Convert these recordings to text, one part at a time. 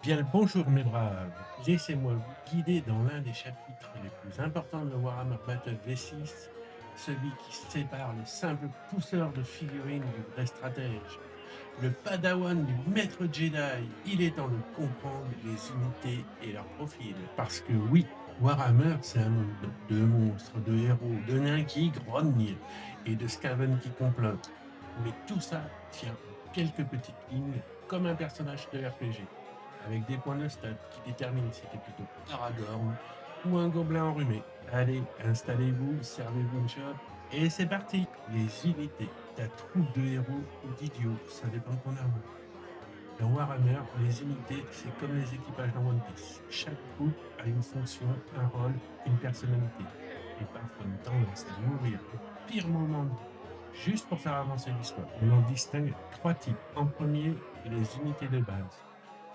Bien le bonjour mes braves, laissez-moi vous guider dans l'un des chapitres les plus importants de Warhammer Battle V6, celui qui sépare le simple pousseur de figurines du vrai stratège. Le padawan du maître Jedi, il est temps de comprendre les unités et leurs profils. Parce que oui, Warhammer c'est un monde de monstres, de héros, de nains qui grognent et de scaven qui complotent. Mais tout ça tient en quelques petites lignes comme un personnage de RPG avec des points de stats qui déterminent si t'es plutôt Aragorn ou un gobelin enrhumé. Allez, installez-vous, servez-vous une shot, et c'est parti. Les unités, ta troupe de héros ou d'idiots, ça dépend de ton arme. Dans Warhammer, les unités, c'est comme les équipages dans One Piece. Chaque groupe a une fonction, un rôle, une personnalité, et parfois une tendance à mourir au pire moment de vie, juste pour faire avancer l'histoire. On en distingue trois types. En premier, les unités de base.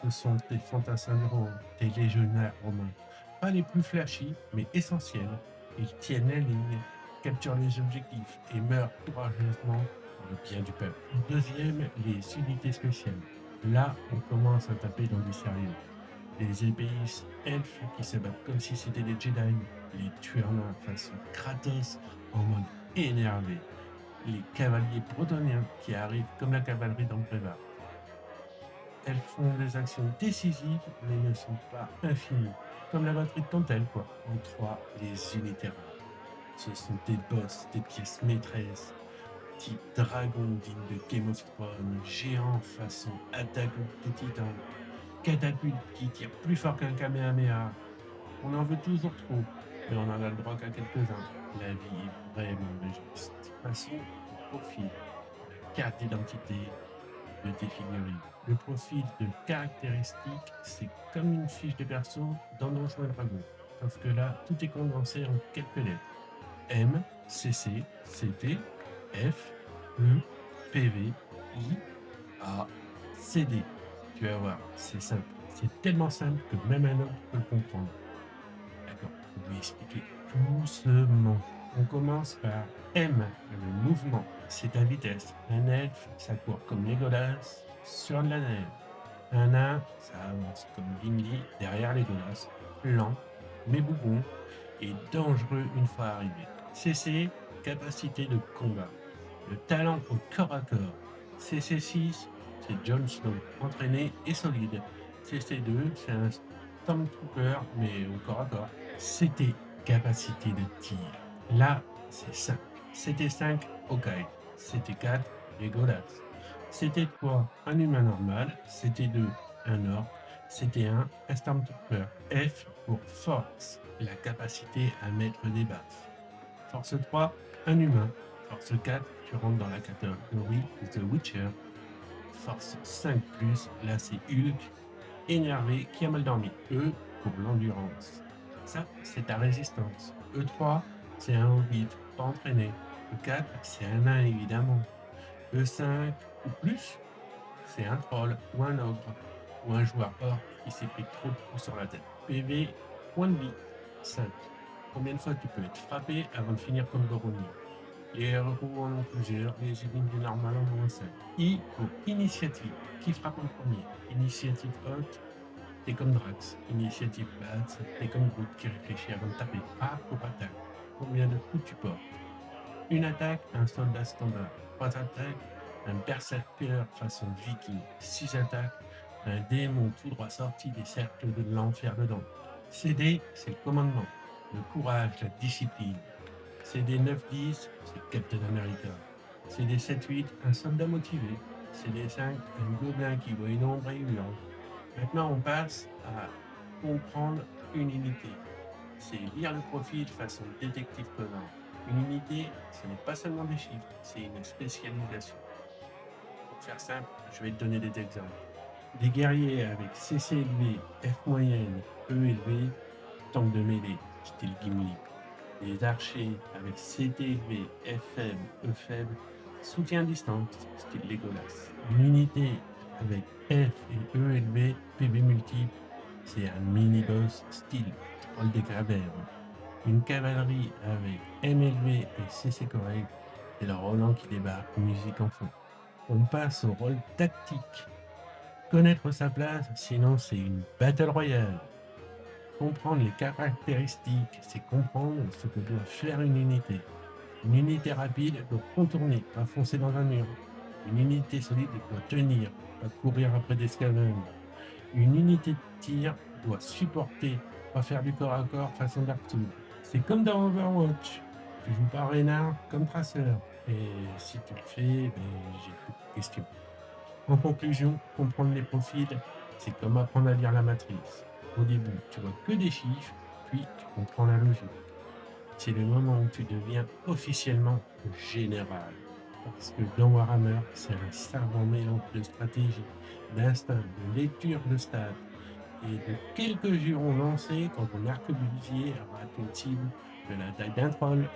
Ce sont tes fantassins de Rome, tes légionnaires romains. Pas les plus flashy, mais essentiels. Ils tiennent la ligne, capturent les objectifs et meurent courageusement pour le bien du peuple. Deuxième, les unités spéciales. Là, on commence à taper dans du sérieux. Les épéistes elfes qui se battent comme si c'était des Jedi, les tueurs nains façon Kratos en mode énervé, les cavaliers bretoniens qui arrivent comme la cavalerie dans Brevard. Elles font des actions décisives mais ne sont pas infinies, comme la batterie de Pantel quoi. En trois, les unités rares. Ce sont des boss, des pièces maîtresses, type dragon digne de Game of Thrones, géant façon attaque des titans, catapulte qui tire plus fort qu'un Kamehameha. On en veut toujours trop, mais on en a le droit qu'à quelques-uns. La vie est vraiment juste. Passons au profil, la carte d'identité de tes figurines. Le profil de caractéristiques, c'est comme une fiche de perso dans Donjons et Dragons. Sauf que là, tout est condensé en quelques lettres. M, CC, CT, F, E, PV, I, A, CD. Tu vas voir, c'est simple. C'est tellement simple que même un ogre peut le comprendre. D'accord, je vais expliquer doucement. On commence par M, le mouvement. C'est ta vitesse. Un elfe, ça court comme Legolas sur de la neige. Un nain, ça avance comme Gimli derrière Legolas, lent, mais bougon, et dangereux une fois arrivé. CC, capacité de combat. Le talent au corps à corps. CC6, c'est Jon Snow, entraîné et solide. CC2, c'est un Stormtrooper, mais au corps à corps. CT, capacité de tir. Là, c'est simple. CT5, Hawkeye. CT4, Legolas. CT3, un humain normal. CT2, un orc. CT1, un Stormtrooper. F pour Force, la capacité à mettre des baffes. Force 3, un humain. Force 4, tu rentres dans la catégorie The Witcher. Force 5+, là c'est Hulk, énervé, qui a mal dormi. E pour l'endurance. Ça, c'est ta résistance. E3, c'est un hobbit, pas entraîné. E4, c'est un nain évidemment. E5 ou plus, c'est un troll ou un ogre ou un joueur orc qui s'est pris trop de coups sur la tête. PV, point de vie, 5. Combien de fois tu peux être frappé avant de finir comme Boromir? Les héros en ont plusieurs, les unités normales en ont un seul. I pour initiative. Qui frappe en premier? Initiative haute, t'es comme Drax. Initiative basse, t'es comme Groot qui réfléchit avant de taper. A pour attaque. Combien de coups tu portes? Une attaque, un soldat standard. 3 attaques, un berserker façon viking. 6 attaques, un démon tout droit sorti des cercles de l'enfer dedans. CD, c'est le commandement, le courage, la discipline. CD 9-10, c'est Captain America. CD 7-8, un soldat motivé. CD 5, un gobelin qui voit une ombre et hurle. Maintenant, on passe à comprendre une unité. C'est lire le profil façon détective Conan. Une unité, ce n'est pas seulement des chiffres, c'est une spécialisation. Pour faire simple, je vais te donner des exemples. Des guerriers avec CC élevé, F moyenne, E élevé, tank de mêlée, style Gimli. Des archers avec CT élevé, F faible, E faible, soutien à distance, style Legolas. Une unité avec F et E élevé, PV multiple, c'est un mini-boss style Troll des Cavernes. Une cavalerie avec M élevé et CC correct, c'est le Roland qui débarque, musique en fond. On passe au rôle tactique. Connaître sa place, sinon c'est une battle royale. Comprendre les caractéristiques, c'est comprendre ce que doit faire une unité. Une unité rapide doit contourner, pas foncer dans un mur. Une unité solide doit tenir, pas courir après des scavengers. Une unité de tir doit supporter, pas faire du corps à corps façon Dark Souls. C'est comme dans Overwatch. Tu joues pas Reinhardt comme traceur. Et si tu le fais, j'ai plus de questions. En conclusion, comprendre les profils, c'est comme apprendre à lire la matrice. Au début, tu vois que des chiffres, puis tu comprends la logique. C'est le moment où tu deviens officiellement général. Parce que dans Warhammer, c'est un savant mélange de stratégie, d'instinct, de lecture de stats et de quelques jurons lancés quand ton arquebusier rate une cible de la taille d'un troll.